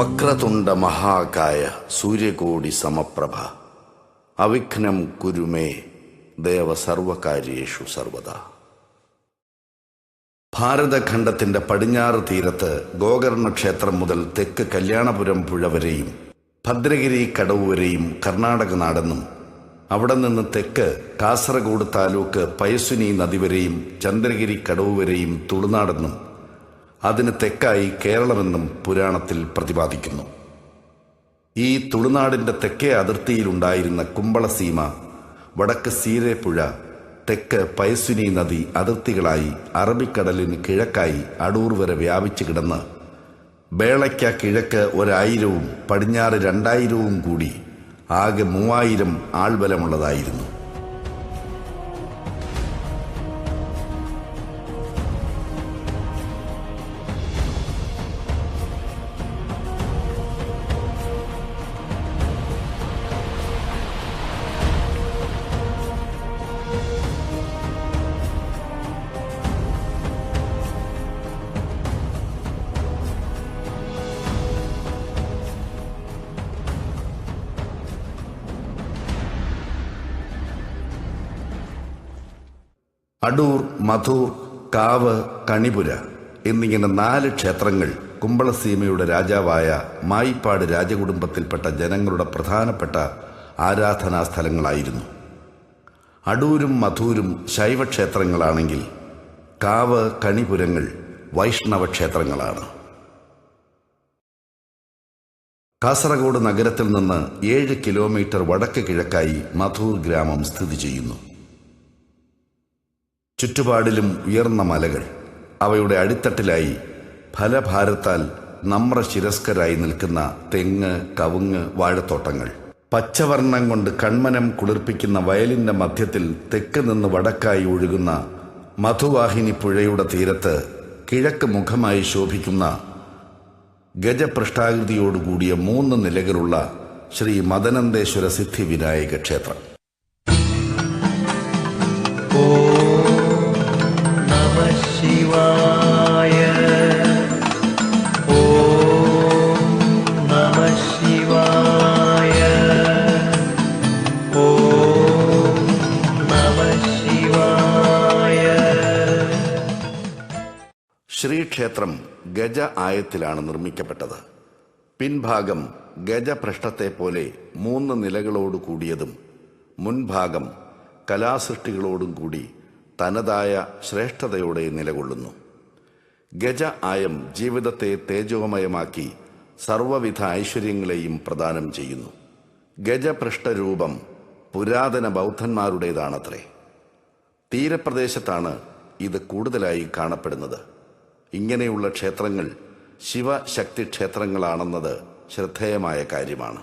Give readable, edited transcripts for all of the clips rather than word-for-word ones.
വക്രതുണ്ട മഹാകായ സൂര്യകോടി സമപ്രഭ അവിഘ്നം കുരുമേ ദേവ സർവകാര്യേഷു സർവദാ. ഭാരതഖണ്ഡത്തിന്റെ പടിഞ്ഞാറ് തീരത്ത് ഗോകർണ ക്ഷേത്രം മുതൽ തെക്ക് കല്യാണപുരം പുഴ വരെയും ഭദ്രഗിരി കടവ് വരെയും കർണാടക നാടെന്നും അവിടെ നിന്ന് തെക്ക് കാസർഗോഡ് താലൂക്ക് പയസ്വിനി നദി വരെയും ചന്ദ്രഗിരി കടവ് വരെയും തുളുനാടെന്നും അതിന് തെക്കായി കേരളമെന്നും പുരാണത്തിൽ പ്രതിപാദിക്കുന്നു. ഈ തുളുനാടിൻ്റെ തെക്കേ അതിർത്തിയിലുണ്ടായിരുന്ന കുമ്പളസീമ, വടക്ക് സീരേപ്പുഴ, തെക്ക് പയസ്വിനി നദി അതിർത്തികളായി അറബിക്കടലിന് കിഴക്കായി അടൂർ വരെ വ്യാപിച്ചു കിടന്ന് ബേളയ്ക്ക കിഴക്ക് 1000-ഉം പടിഞ്ഞാറ് 2000-ഉം കൂടി ആകെ 3000 ആൾബലമുള്ളതായിരുന്നു. അടൂർ, മധൂർ, കാവ്, കണിപുര എന്നിങ്ങനെ 4 ക്ഷേത്രങ്ങൾ കുമ്പളസീമയുടെ രാജാവായ മായിപ്പാട് രാജകുടുംബത്തിൽപ്പെട്ട ജനങ്ങളുടെ പ്രധാനപ്പെട്ട ആരാധനാ സ്ഥലങ്ങളായിരുന്നു. അടൂരും മധൂരും ശൈവക്ഷേത്രങ്ങളാണെങ്കിൽ കാവ്, കണിപുരങ്ങൾ വൈഷ്ണവ ക്ഷേത്രങ്ങളാണ്. കാസർഗോഡ് നഗരത്തിൽ നിന്ന് 7 കിലോമീറ്റർ വടക്ക് കിഴക്കായി മധൂർ ഗ്രാമം സ്ഥിതി ചെയ്യുന്നു. ചുറ്റുപാടിലും ഉയർന്ന മലകൾ, അവയുടെ അടിത്തട്ടിലായി ഫലഭാരത്താൽ നമ്രശിരസ്കരായി നിൽക്കുന്ന തെങ്ങ്, കവുങ്ങ്, വാഴത്തോട്ടങ്ങൾ. പച്ചവർണ്ണം കൊണ്ട് കൺമനം കുളിർപ്പിക്കുന്ന വയലിൻ്റെ മധ്യത്തിൽ തെക്ക് നിന്ന് വടക്കായി ഒഴുകുന്ന മധുവാഹിനി പുഴയുടെ തീരത്ത് കിഴക്ക് മുഖമായി ശോഭിക്കുന്ന ഗജപൃഷ്ഠാകൃതിയോടുകൂടിയ 3 നിലകളുള്ള ശ്രീ മദനന്തേശ്വര സിദ്ധി വിനായക ക്ഷേത്രം. ശിവായ ഓം നമഃ ശിവായ ഓം നമഃ ശിവായ. ശ്രീക്ഷേത്രം ഗജ ആയത്തിലാണ് നിർമ്മിക്കപ്പെട്ടത്. പിൻഭാഗം ഗജപൃഷ്ഠത്തെ പോലെ 3 നിലകളോട് കൂടിയതും മുൻഭാഗം കലാസൃഷ്ടികളോടും കൂടി തനതായ ശ്രേഷ്ഠതയോടെ നിലകൊള്ളുന്നു. ഗജ ആയം ജീവിതത്തെ തേജോമയമാക്കി സർവവിധ ഐശ്വര്യങ്ങളെയും പ്രദാനം ചെയ്യുന്നു. ഗജപൃഷ്ഠരൂപം പുരാതന ബൗദ്ധന്മാരുടേതാണത്രേ. തീരപ്രദേശത്താണ് ഇത് കൂടുതലായി കാണപ്പെടുന്നത്. ഇങ്ങനെയുള്ള ക്ഷേത്രങ്ങൾ ശിവശക്തി ക്ഷേത്രങ്ങളാണെന്നത് ശ്രദ്ധേയമായ കാര്യമാണ്.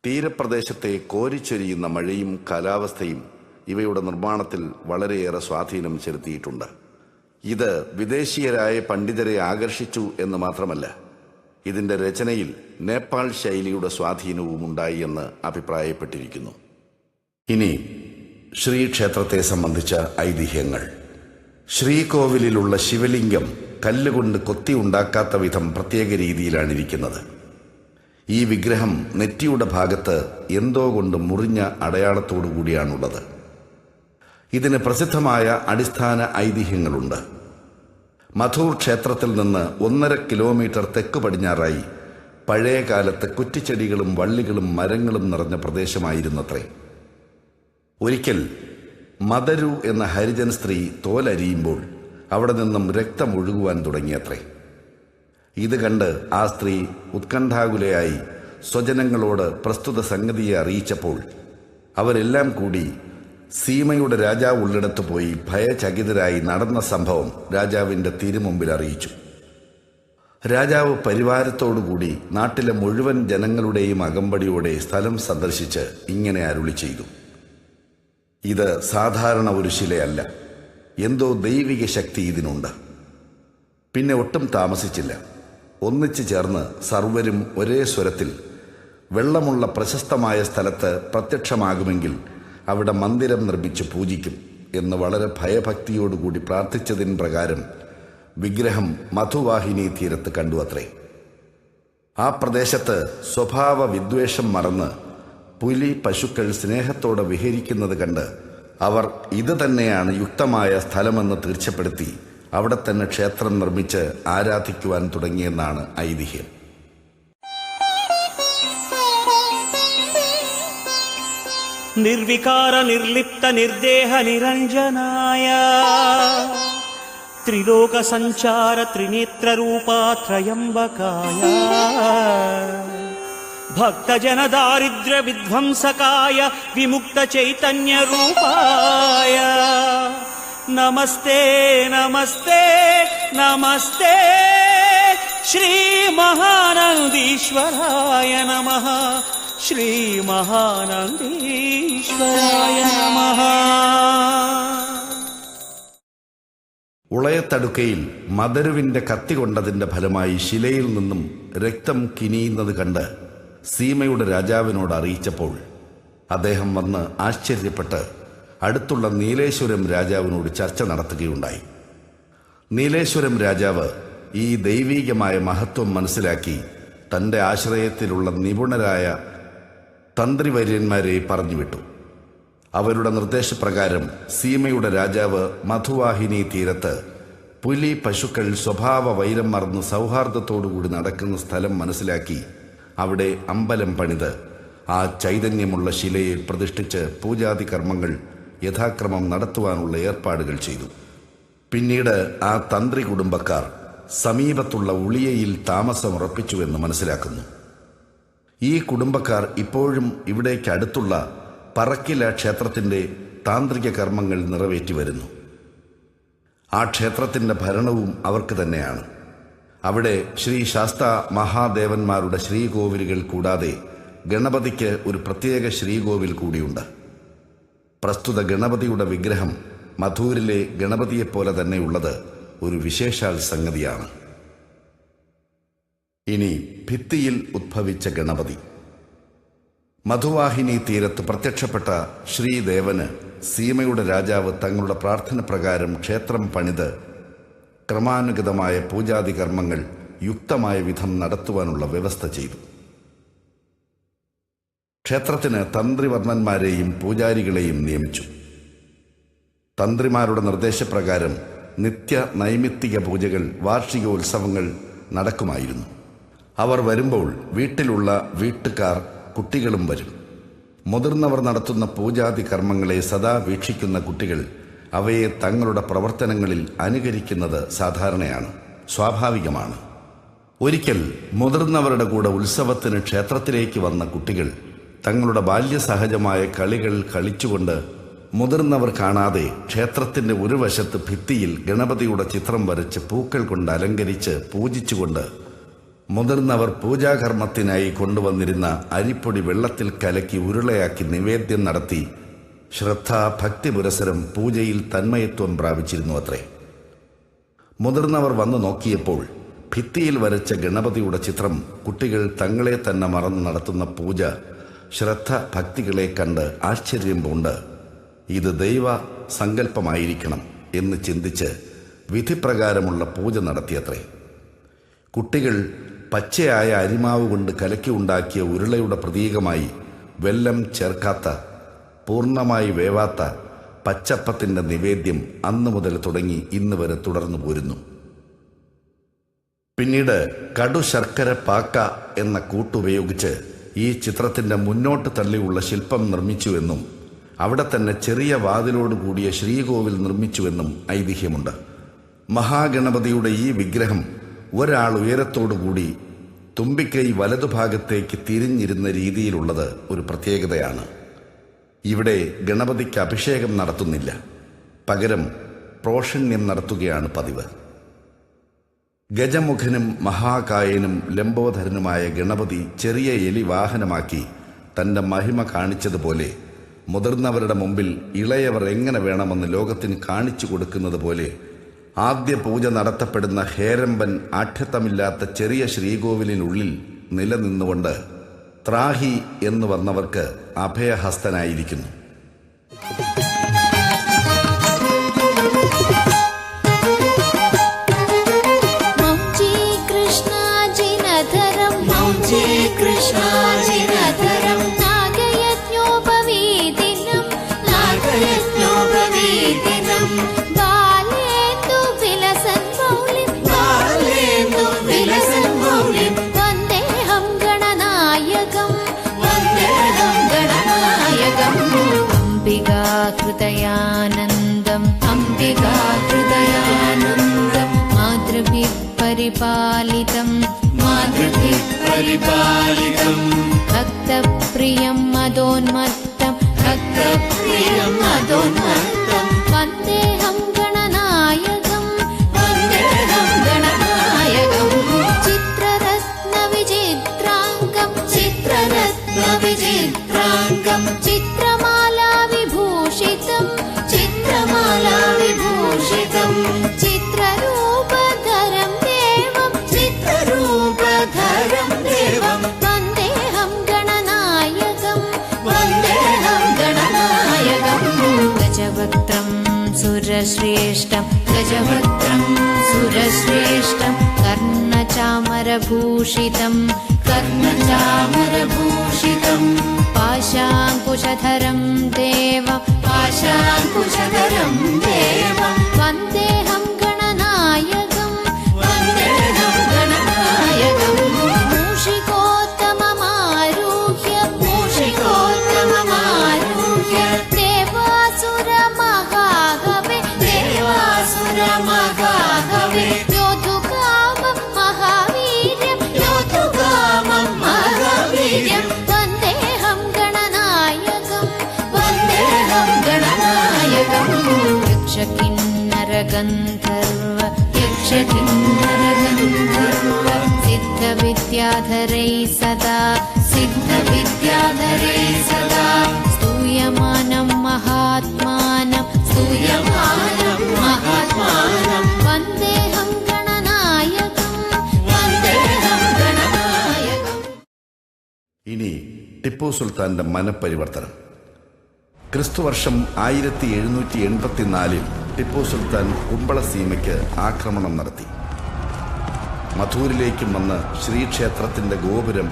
തീരപ്രദേശത്തെ കോരിച്ചൊരിയുന്ന മഴയും കാലാവസ്ഥയും ഇവയുടെ നിർമ്മാണത്തിൽ വളരെയേറെ സ്വാധീനം ചെലുത്തിയിട്ടുണ്ട്. ഇത് വിദേശീയരായ പണ്ഡിതരെ ആകർഷിച്ചു എന്ന് മാത്രമല്ല, ഇതിൻ്റെ രചനയിൽ നേപ്പാൾ ശൈലിയുടെ സ്വാധീനവും ഉണ്ടായി എന്ന് അഭിപ്രായപ്പെട്ടിരിക്കുന്നു. ഇനി ശ്രീക്ഷേത്രത്തെ സംബന്ധിച്ച ഐതിഹ്യങ്ങൾ. ശ്രീകോവിലിലുള്ള ശിവലിംഗം കല്ലുകൊണ്ട് കൊത്തി ഉണ്ടാക്കാത്ത വിധം പ്രത്യേക രീതിയിലാണിരിക്കുന്നത്. ഈ വിഗ്രഹം നെറ്റിയുടെ ഭാഗത്ത് എന്തോ കൊണ്ട് മുറിഞ്ഞ അടയാളത്തോടു കൂടിയാണുള്ളത്. ഇതിന് പ്രസിദ്ധമായ അടിസ്ഥാന ഐതിഹ്യങ്ങളുണ്ട്. മധൂർ ക്ഷേത്രത്തിൽ നിന്ന് 1.5 കിലോമീറ്റർ തെക്ക് പടിഞ്ഞാറായി പഴയ കാലത്ത് കുറ്റിച്ചെടികളും വള്ളികളും മരങ്ങളും നിറഞ്ഞ പ്രദേശമായിരുന്നത്രേ. ഒരിക്കൽ മദരു എന്ന ഹരിജൻ സ്ത്രീ തോലരിയുമ്പോൾ അവിടെ നിന്നും രക്തമൊഴുകുവാൻ തുടങ്ങിയത്രേ. ഇത് കണ്ട് ആ സ്ത്രീ ഉത്കണ്ഠാകുലയായി സ്വജനങ്ങളോട് പ്രസ്തുത സംഗതിയെ അറിയിച്ചപ്പോൾ അവരെല്ലാം കൂടി സീമയുടെ രാജാവ് ഉള്ളിടത്ത് പോയി ഭയചകിതരായി നടന്ന സംഭവം രാജാവിൻ്റെ തിരുമുമ്പിൽ അറിയിച്ചു. രാജാവ് പരിവാരത്തോടുകൂടി നാട്ടിലെ മുഴുവൻ ജനങ്ങളുടെയും അകമ്പടിയോടെ സ്ഥലം സന്ദർശിച്ച് ഇങ്ങനെ അരുളി ചെയ്തു: ഇത് സാധാരണ ഒരു ശിലയല്ല, എന്തോ ദൈവിക ശക്തി ഇതിനുണ്ട്. പിന്നെ ഒട്ടും താമസിച്ചില്ല. ഒന്നിച്ചു ചേർന്ന് സർവരും ഒരേ സ്വരത്തിൽ വെള്ളമുള്ള പ്രശസ്തമായ സ്ഥലത്ത് പ്രത്യക്ഷമാകുമെങ്കിൽ അവിടെ മന്ദിരം നിർമ്മിച്ച് പൂജിക്കും എന്ന് വളരെ ഭയഭക്തിയോടുകൂടി പ്രാർത്ഥിച്ചതിന് പ്രകാരം വിഗ്രഹം മധുവാഹിനി തീരത്ത് കണ്ടു അത്രേ. ആ പ്രദേശത്ത് സ്വഭാവ വിദ്വേഷം മറന്ന് പുലി പശുക്കൾ സ്നേഹത്തോടെ വിഹരിക്കുന്നത് കണ്ട് അവർ ഇത് തന്നെയാണ് യുക്തമായ സ്ഥലമെന്ന് തീർച്ചപ്പെടുത്തി അവിടെ തന്നെ ക്ഷേത്രം നിർമ്മിച്ച് ആരാധിക്കുവാൻ തുടങ്ങിയെന്നാണ് ഐതിഹ്യം. നിർവികാര നിർലിപ്ത നിർദേഹ നിരഞ്ജനായ ത്രിലോക സഞ്ചാര ത്രിനേത്രരൂപാ ത്രയംബകായ ഭക്തജന ദാരിദ്ര്യ വിധ്വംസകായ വിമുക്ത ചൈതന്യ രൂപായ നമസ്തേ നമസ്തേ നമസ്തേ ശ്രീ മഹാനന്ദീശ്വരായ നമഃ ശ്രീ മഹാനന്ദീശ്വരായ നമഃ. ഉളയത്തടുക്കയിൽ മദരുവിന്റെ കത്തി കൊണ്ടതിന്റെ ഫലമായി ശിലയിൽ നിന്നും രക്തം കിനിയുന്നത് കണ്ട് സീമയുടെ രാജാവിനോട് അറിയിച്ചപ്പോൾ അദ്ദേഹം വന്ന് ആശ്ചര്യപ്പെട്ട് അടുത്തുള്ള നീലേശ്വരം രാജാവിനോട് ചർച്ച നടത്തുകയുണ്ടായി. നീലേശ്വരം രാജാവ് ഈ ദൈവീകമായ മഹത്വം മനസ്സിലാക്കി തൻ്റെ ആശ്രയത്തിലുള്ള നിപുണരായ തന്ത്രിവര്യന്മാരെ പറഞ്ഞുവിട്ടു. അവരുടെ നിർദ്ദേശപ്രകാരം സീമയുടെ രാജാവ് മധുവാഹിനി തീരത്ത് പുലി പശുക്കൾ സ്വഭാവ വൈരം മറന്ന് സൗഹാർദ്ദത്തോടുകൂടി നടക്കുന്ന സ്ഥലം മനസ്സിലാക്കി അവിടെ അമ്പലം പണിത് ആ ചൈതന്യമുള്ള ശിലയെ പ്രതിഷ്ഠിച്ച് പൂജാതി കർമ്മങ്ങൾ യഥാക്രമം നടത്തുവാനുള്ള ഏർപ്പാടുകൾ ചെയ്തു. പിന്നീട് ആ തന്ത്രി കുടുംബക്കാർ സമീപത്തുള്ള ഉളിയയിൽ താമസമുറപ്പിച്ചുവെന്ന് മനസ്സിലാക്കുന്നു. ഈ കുടുംബക്കാർ ഇപ്പോഴും ഇവിടേക്ക് അടുത്തുള്ള പറക്കില ക്ഷേത്രത്തിൻ്റെ താന്ത്രിക കർമ്മങ്ങൾ നിറവേറ്റി വരുന്നു. ആ ക്ഷേത്രത്തിൻ്റെ ഭരണവും അവർക്ക് തന്നെയാണ്. അവിടെ ശ്രീ ശാസ്ത മഹാദേവന്മാരുടെ ശ്രീകോവിലുകൾ കൂടാതെ ഗണപതിക്ക് ഒരു പ്രത്യേക ശ്രീകോവിൽ കൂടിയുണ്ട്. പ്രസ്തുത ഗണപതിയുടെ വിഗ്രഹം മധൂരിലെ ഗണപതിയെപ്പോലെ തന്നെയുള്ളത് ഒരു വിശേഷാൽ സംഗതിയാണ്. ഇനി ഭിത്തിയിൽ ഉദ്ഭവിച്ച ഗണപതി. മധുവാഹിനി തീരത്ത് പ്രത്യക്ഷപ്പെട്ട ശ്രീദേവന് സീമയുടെ രാജാവ് തങ്ങളുടെ പ്രാർത്ഥന പ്രകാരം ക്ഷേത്രം പണിത് ക്രമാനുഗതമായ പൂജാതി കർമ്മങ്ങൾ യുക്തമായ വിധം നടത്തുവാനുള്ള വ്യവസ്ഥ ചെയ്തു. ക്ഷേത്രത്തിന് തന്ത്രിവർണ്ണന്മാരെയും പൂജാരികളെയും നിയമിച്ചു. തന്ത്രിമാരുടെ നിർദ്ദേശപ്രകാരം നിത്യ നൈമിത്തിക പൂജകൾ, വാർഷികോത്സവങ്ങൾ നടക്കുമായിരുന്നു. അവർ വരുമ്പോൾ വീട്ടിലുള്ള വീട്ടുകാർ, കുട്ടികളും വരും. മുതിർന്നവർ നടത്തുന്ന പൂജാതി കർമ്മങ്ങളെ സദാ വീക്ഷിക്കുന്ന കുട്ടികൾ അവയെ തങ്ങളുടെ പ്രവർത്തനങ്ങളിൽ അനുകരിക്കുന്നത് സാധാരണയാണ്, സ്വാഭാവികമാണ്. ഒരിക്കൽ മുതിർന്നവരുടെ കൂടെ ഉത്സവത്തിന് ക്ഷേത്രത്തിലേക്ക് വന്ന കുട്ടികൾ തങ്ങളുടെ ബാല്യസഹജമായ കളികൾ കളിച്ചുകൊണ്ട് മുതിർന്നവർ കാണാതെ ക്ഷേത്രത്തിൻ്റെ ഒരു വശത്ത് ഭിത്തിയിൽ ഗണപതിയുടെ ചിത്രം വരച്ച് പൂക്കൾ കൊണ്ട് അലങ്കരിച്ച് പൂജിച്ചുകൊണ്ട് മുതിർന്നവർ പൂജാകർമ്മത്തിനായി കൊണ്ടുവന്നിരുന്ന അരിപ്പൊടി വെള്ളത്തിൽ കലക്കി ഉരുളയാക്കി നിവേദ്യം നടത്തി ശ്രദ്ധ ഭക്തി പുരസരം പൂജയിൽ തന്മയത്വം പ്രാപിച്ചിരുന്നു അത്രേ. മുതിർന്നവർ വന്നു നോക്കിയപ്പോൾ ഭിത്തിയിൽ വരച്ച ഗണപതിയുടെ ചിത്രം കുട്ടികൾ തങ്ങളെ തന്നെ മറന്ന് നടത്തുന്ന പൂജ ശ്രദ്ധ ഭക്തികളെ കണ്ട് ആശ്ചര്യം പൂണ്ട് ഇത് ദൈവ സങ്കല്പമായിരിക്കണം എന്ന് ചിന്തിച്ച് വിധിപ്രകാരമുള്ള പൂജ നടത്തിയത്രേ. കുട്ടികൾ പച്ചയായ അരിമാവ് കൊണ്ട് കലക്കി ഉണ്ടാക്കിയ ഉരുളയുടെ പ്രതീകമായി വെല്ലം ചേർക്കാത്ത, പൂർണ്ണമായി വേവാത്ത പച്ചപ്പത്തിൻ്റെ നിവേദ്യം അന്നു മുതൽ തുടങ്ങി ഇന്ന് വരെ തുടർന്നു പോരുന്നു. പിന്നീട് കടു ശർക്കര പാക്ക എന്ന കൂട്ടുപയോഗിച്ച് ഈ ചിത്രത്തിൻ്റെ മുന്നോട്ട് തള്ളിയുള്ള ശില്പം നിർമ്മിച്ചുവെന്നും അവിടെ തന്നെ ചെറിയ വാതിലോട് കൂടിയ ശ്രീകോവിൽ നിർമ്മിച്ചുവെന്നും ഐതിഹ്യമുണ്ട്. മഹാഗണപതിയുടെ ഈ വിഗ്രഹം ഒരാൾ ഉയരത്തോടുകൂടി തുമ്പിക്കൈ വലതുഭാഗത്തേക്ക് തിരിഞ്ഞിരുന്ന രീതിയിലുള്ളത് ഒരു പ്രത്യേകതയാണ്. ഇവിടെ ഗണപതിക്ക് അഭിഷേകം നടത്തുന്നില്ല, പകരം പ്രോഷണ്യം നടത്തുകയാണ് പതിവ്. ഗജമുഖനും മഹാകായനും ലംബോധരനുമായ ഗണപതി ചെറിയ എലി വാഹനമാക്കി തൻ്റെ മഹിമ കാണിച്ചതുപോലെ മുതിർന്നവരുടെ മുമ്പിൽ ഇളയവർ എങ്ങനെ വേണമെന്ന് ലോകത്തിന് കാണിച്ചു കൊടുക്കുന്നത് പോലെ ആദ്യ പൂജ നടത്തപ്പെടുന്ന ഹേരമ്പൻ ആഠ്യത്തമില്ലാത്ത ചെറിയ ശ്രീകോവിലിനുള്ളിൽ നിലനിന്നുകൊണ്ട് ത്രാഹി എന്ന് വന്നവർക്ക് അഭയഹസ്തനായിരിക്കുന്നു. कृष्णाजिनधरं കൃഷ്ണാജിനധരം നാഗയജ്ഞോപവീതിനം നാഗയജ്ഞോപവീതിനം ബാലേന്ദു വിലസൻ മൗലിം ബാലേന്ദു വിലസൻ മൗലിം വന്ദേഹം ഗണനായകം വന്ദേഹം ഗണനായകം അംബികാ ഹൃദയാനന്ദം അംബികാ ഹൃദയാനന്ദം മാതൃഭിः പരിപാലിതം മാതൃഭിः പരിപാലിതം ഭക്തപ്രിയം മദോന്മത്തം ഭക്തപ്രിയം മദോന്മത്തം വന്ദേഹം ഗണനായകം വന്ദേഹം ഗണനായകം ചിത്രരത്ന വിചിത്രാംഗം ചിത്രരത്ന വിചിത്രാംഗം ചിത്രമാലാ വിഭൂഷിതം ചിത്രമാലാ വിഭൂഷിതം ചിത്രരൂപധരം ദേവം ചിത്രരൂപധരം ദേവം വന്ദേഹം ഗണനായകം വന്ദേഹം ഗണനായകം ഗജവക്ത്രം സുരശ്രേഷ്ഠം ഗജവക്ത്രം സുരശ്രേഷ്ഠം കർണചാമരഭൂഷിതം കർണചാമരഭൂഷിതം പാശാങ്കുശധരം ദേവം പാശാങ്കുശധരം ദേവം വന്ദേഹം ഗണനായകം വന്ദേഹം ഗണനായകം മൂഷികോത്തമമാരൂഹ്യ മൂഷികോത്തമമാരൂഹ്യ ദേവാസുരമഹാഹവേ ദേവാസുരമഹാഹവേ യോധുകാമം മഹാവീര്യം യോധുകാമം മഹാവീര്യം വന്ദേഹം ഗണനായകം വന്ദേഹം ഗണനായകം യക്ഷകിന്നരഗന്ധർവ യക്ഷകിന്നരഗന്ധർവ സിദ്ധവിദ്യാധരൈ സദാ സിദ്ധവിദ്യാധരൈ സദാ സ്തൂയമാനം മഹാത്മാനം സ്തൂയമാനം മഹാത്മാനം വന്ദേഹം ഗണനായകം വന്ദേഹം ഗണനായകം. ഇനി ടിപ്പു സുൽത്താന്റെ മനപരിവർത്തനം. ക്രിസ്തുവർഷം 1784 ടിപ്പു സുൽത്താൻ കുമ്പളസീമയ്ക്ക് ആക്രമണം നടത്തി. മധൂരിലേക്കും വന്ന് ശ്രീക്ഷേത്രത്തിന്റെ ഗോപുരം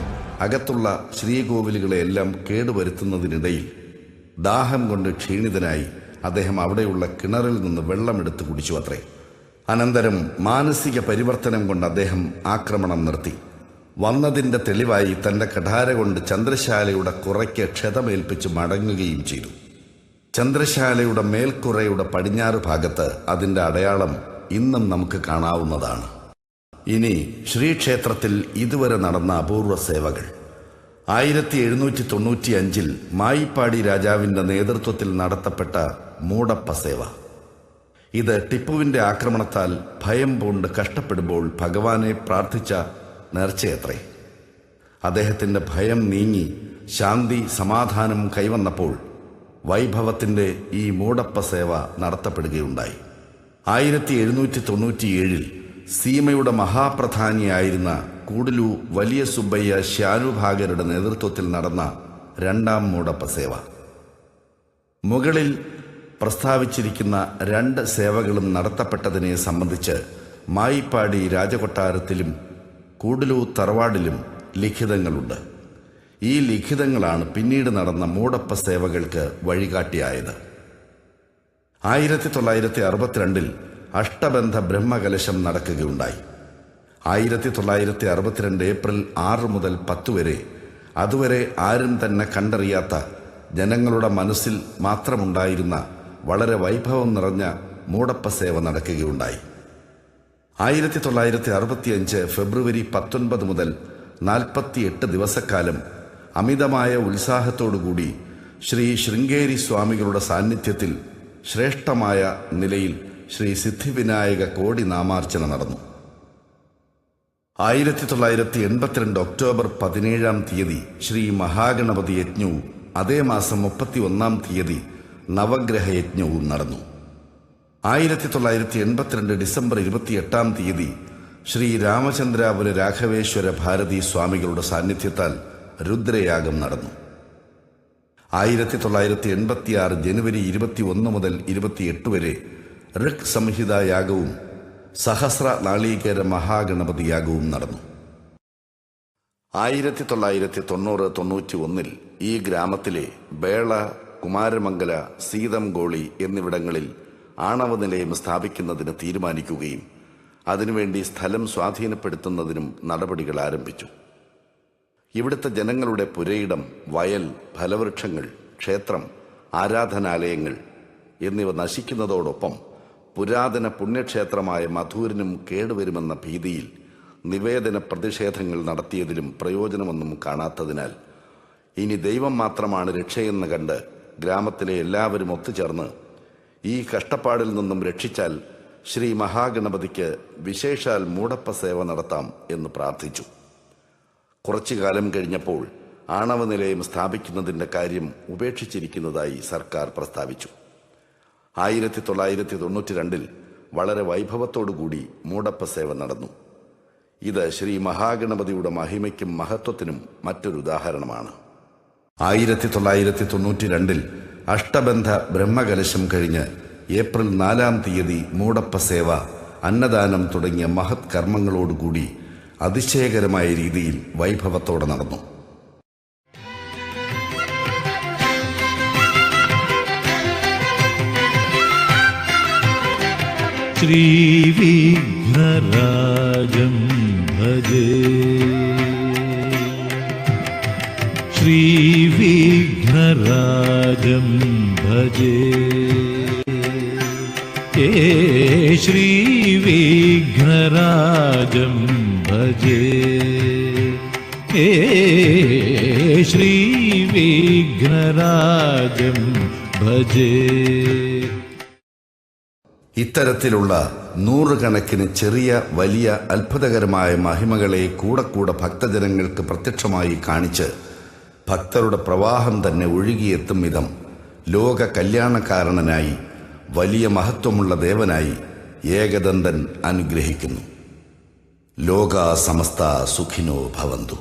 അകത്തുള്ള ശ്രീകോവിലുകളെയെല്ലാം കേടുവരുത്തുന്നതിനിടയിൽ ദാഹം കൊണ്ട് ക്ഷീണിതനായി അദ്ദേഹം അവിടെയുള്ള കിണറിൽ നിന്ന് വെള്ളമെടുത്ത് കുടിച്ചു അത്രേ. അനന്തരം മാനസിക പരിവർത്തനം കൊണ്ട് അദ്ദേഹം ആക്രമണം നിർത്തി. വന്നതിന്റെ തെളിവായി തന്റെ കഠാര കൊണ്ട് ചന്ദ്രശാലയുടെ കുറയ്ക്ക് ക്ഷതമേൽപ്പിച്ച് മടങ്ങുകയും ചെയ്തു. ചന്ദ്രശാലയുടെ മേൽക്കുറയുടെ പടിഞ്ഞാറ് ഭാഗത്ത് അതിന്റെ അടയാളം ഇന്നും നമുക്ക് കാണാവുന്നതാണ്. ഇനി ശ്രീക്ഷേത്രത്തിൽ ഇതുവരെ നടന്ന അപൂർവ സേവകൾ. 1795 മായിപ്പാടി രാജാവിന്റെ നേതൃത്വത്തിൽ നടത്തപ്പെട്ട മൂടപ്പ സേവ. ഇത് ടിപ്പുവിന്റെ ആക്രമണത്താൽ ഭയം പൂണ്ട് കഷ്ടപ്പെടുമ്പോൾ ഭഗവാനെ പ്രാർത്ഥിച്ച നേർച്ചയത്രേ. അദ്ദേഹത്തിന്റെ ഭയം നീങ്ങി ശാന്തി സമാധാനം കൈവന്നപ്പോൾ വൈഭവത്തിന്റെ ഈ മൂടപ്പ സേവ നടത്തപ്പെടുകയുണ്ടായി. 1797 സീമയുടെ മഹാപ്രധാനിയായിരുന്ന കൂടലു വലിയ സുബ്ബയ്യ ശ്യാനുഭാഗരുടെ നേതൃത്വത്തിൽ നടന്ന രണ്ടാം മൂടപ്പ സേവ. മുകളിൽ പ്രസ്താവിച്ചിരിക്കുന്ന 2 സേവകളും നടത്തപ്പെട്ടതിനെ സംബന്ധിച്ച് മായിപ്പാടി രാജകൊട്ടാരത്തിലും കൂടലു തറവാടിലും ലിഖിതങ്ങളുണ്ട്. ഈ ലിഖിതങ്ങളാണ് പിന്നീട് നടന്ന മൂടപ്പ സേവകൾക്ക് വഴികാട്ടിയായത്. 1962 അഷ്ടബന്ധ ബ്രഹ്മകലശം നടക്കുകയുണ്ടായി. 1962 ഏപ്രിൽ 6 മുതൽ 10 വരെ അതുവരെ ആരും തന്നെ കണ്ടറിയാത്ത ജനങ്ങളുടെ മനസ്സിൽ മാത്രമുണ്ടായിരുന്ന വളരെ വൈഭവം നിറഞ്ഞ മൂടപ്പ സേവ നടക്കുകയുണ്ടായി. 1965 ഫെബ്രുവരി 19 മുതൽ 48 ദിവസക്കാലം അമിതമായ ഉത്സാഹത്തോടുകൂടി ശ്രീ ശൃംഗേരി സ്വാമികളുടെ സാന്നിധ്യത്തിൽ ശ്രേഷ്ഠമായ നിലയിൽ ശ്രീ സിദ്ധിവിനായക കോടി നാമാർച്ചന നടന്നു. 1982 ഒക്ടോബർ 17 ശ്രീ മഹാഗണപതി യജ്ഞവും അതേ മാസം 31 തീയതി നവഗ്രഹ യജ്ഞവും നടന്നു. 1982 ഡിസംബർ 28 ശ്രീ രാമചന്ദ്രാപുര രാഘവേശ്വര ഭാരതി സ്വാമികളുടെ സാന്നിധ്യത്താൽ രുദ്രയാഗം നടന്നു. 1986 ജനുവരി 21 മുതൽ 28 വരെ ഋക് സംഹിത യാഗവും സഹസ്ര നാളീകര മഹാഗണപതി യാഗവും നടന്നു. 1990-91 ഈ ഗ്രാമത്തിലെ ബേള, കുമാരമംഗല, സീതംഗോളി എന്നിവിടങ്ങളിൽ ആണവ നിലയം സ്ഥാപിക്കുന്നതിന് തീരുമാനിക്കുകയും അതിനുവേണ്ടി സ്ഥലം സ്വാധീനപ്പെടുത്തുന്നതിനും നടപടികൾ ആരംഭിച്ചു. ഇവിടുത്തെ ജനങ്ങളുടെ പുരയിടം, വയൽ, ഫലവൃക്ഷങ്ങൾ, ക്ഷേത്രം, ആരാധനാലയങ്ങൾ എന്നിവ നശിക്കുന്നതോടൊപ്പം പുരാതന പുണ്യക്ഷേത്രമായ മധൂരിനും കേടുവരുമെന്ന ഭീതിയിൽ നിവേദന പ്രതിഷേധങ്ങൾ നടത്തിയതിലും പ്രയോജനമൊന്നും കാണാത്തതിനാൽ ഇനി ദൈവം മാത്രമാണ് രക്ഷയെന്ന് കണ്ട് ഗ്രാമത്തിലെ എല്ലാവരും ഒത്തുചേർന്ന് ഈ കഷ്ടപ്പാടിൽ നിന്നും രക്ഷിച്ചാൽ ശ്രീ മഹാഗണപതിക്ക് വിശേഷാൽ മൂടപ്പ സേവ നടത്താം എന്ന് പ്രാർത്ഥിച്ചു. കുറച്ചു കാലം കഴിഞ്ഞപ്പോൾ ആണവ നിലയം സ്ഥാപിക്കുന്നതിൻ്റെ കാര്യം ഉപേക്ഷിച്ചിരിക്കുന്നതായി സർക്കാർ പ്രസ്താവിച്ചു. 1992 വളരെ വൈഭവത്തോടുകൂടി മൂടപ്പ സേവ നടന്നു. ഇത് ശ്രീ മഹാഗണപതിയുടെ മഹിമയ്ക്കും മഹത്വത്തിനും മറ്റൊരു ഉദാഹരണമാണ്. 1992 അഷ്ടബന്ധ ബ്രഹ്മകലശം കഴിഞ്ഞ് ഏപ്രിൽ 4 മൂടപ്പ സേവ, അന്നദാനം തുടങ്ങിയ മഹത് കർമ്മങ്ങളോടുകൂടി അതിശയകരമായ രീതിയിൽ വൈഭവത്തോടെ നടന്നു. ശ്രീവിഘ്നരാജം ഭജേ, ശ്രീവിഘ്നരാജം ഭജേ, ശ്രീവിഘ്നരാജം ഭജേ, ശ്രീവിഘ്നരാജം ഭജേ. ഇത്തരത്തിലുള്ള നൂറുകണക്കിന് ചെറിയ വലിയ അത്ഭുതകരമായ മഹിമകളെ കൂടെ ഭക്തജനങ്ങൾക്ക് പ്രത്യക്ഷമായി കാണിച്ച് ഭക്തരുടെ പ്രവാഹം തന്നെ ഒഴുകിയെത്തും വിധം ലോക കല്യാണകാരണനായി വലിയ മഹത്വമുള്ള ദേവനായി ഏകദന്തൻ അനുഗ്രഹിക്കുന്നു. ലോകാ സമസ്ത സുഖിനോ ഭവന്തു.